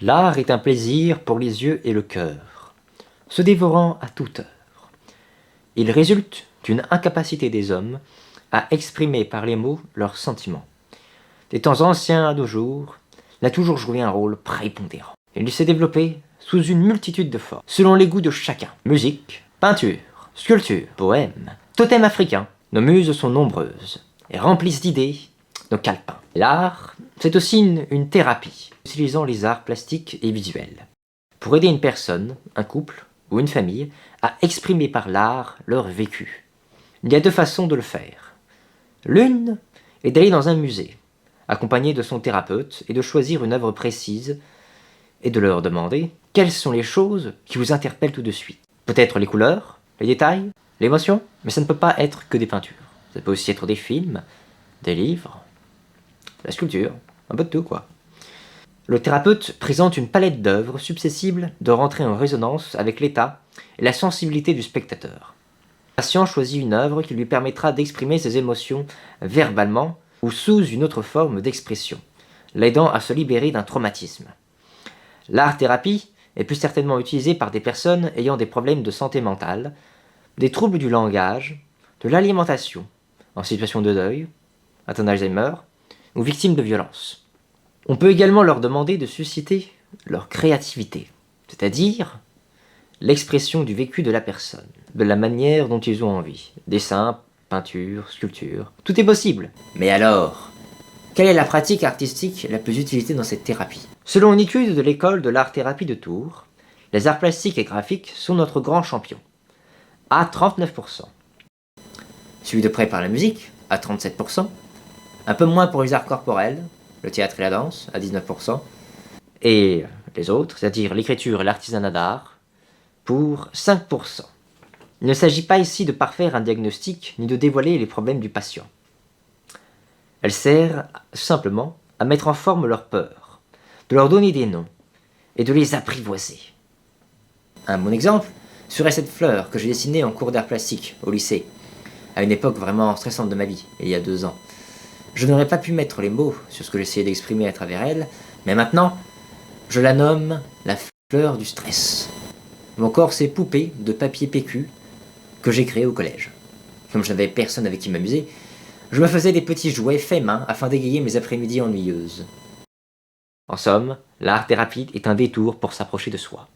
L'art est un plaisir pour les yeux et le cœur, se dévorant à toute heure. Il résulte d'une incapacité des hommes à exprimer par les mots leurs sentiments. Des temps anciens à nos jours, il a toujours joué un rôle prépondérant. Il s'est développé sous une multitude de formes, selon les goûts de chacun. Musique, peinture, sculpture, poème, totem africain. Nos muses sont nombreuses et remplissent d'idées nos calepins. L'art, c'est aussi une thérapie, utilisant les arts plastiques et visuels, pour aider une personne, un couple ou une famille à exprimer par l'art leur vécu. Il y a deux façons de le faire. L'une est d'aller dans un musée, accompagné de son thérapeute, et de choisir une œuvre précise, et de leur demander quelles sont les choses qui vous interpellent tout de suite. Peut-être les couleurs, les détails, l'émotion, mais ça ne peut pas être que des peintures. Ça peut aussi être des films, des livres, la sculpture, un peu de tout quoi. Le thérapeute présente une palette d'œuvres susceptibles de rentrer en résonance avec l'état et la sensibilité du spectateur. Le patient choisit une œuvre qui lui permettra d'exprimer ses émotions verbalement ou sous une autre forme d'expression, l'aidant à se libérer d'un traumatisme. L'art-thérapie est plus certainement utilisée par des personnes ayant des problèmes de santé mentale, des troubles du langage, de l'alimentation, en situation de deuil, atteint d'Alzheimer, ou victimes de violences. On peut également leur demander de susciter leur créativité, c'est-à-dire l'expression du vécu de la personne, de la manière dont ils ont envie. Dessin, peinture, sculpture, tout est possible. Mais alors, quelle est la pratique artistique la plus utilisée dans cette thérapie? Selon une étude de l'école de l'art-thérapie de Tours, les arts plastiques et graphiques sont notre grand champion, à 39%. Suivi de près par la musique, à 37%, un peu moins pour les arts corporels, le théâtre et la danse, à 19%, et les autres, c'est-à-dire l'écriture et l'artisanat d'art, pour 5%. Il ne s'agit pas ici de parfaire un diagnostic, ni de dévoiler les problèmes du patient. Elle sert simplement à mettre en forme leurs peurs, de leur donner des noms, et de les apprivoiser. Un bon exemple serait cette fleur que j'ai dessinée en cours d'art plastique, au lycée, à une époque vraiment stressante de ma vie, il y a 2 ans. Je n'aurais pas pu mettre les mots sur ce que j'essayais d'exprimer à travers elle, mais maintenant, je la nomme la fleur du stress. Ou encore ces poupées de papier PQ que j'ai créées au collège. Comme je n'avais personne avec qui m'amuser, je me faisais des petits jouets faits main afin d'égayer mes après-midi ennuyeuses. En somme, l'art-thérapie est un détour pour s'approcher de soi.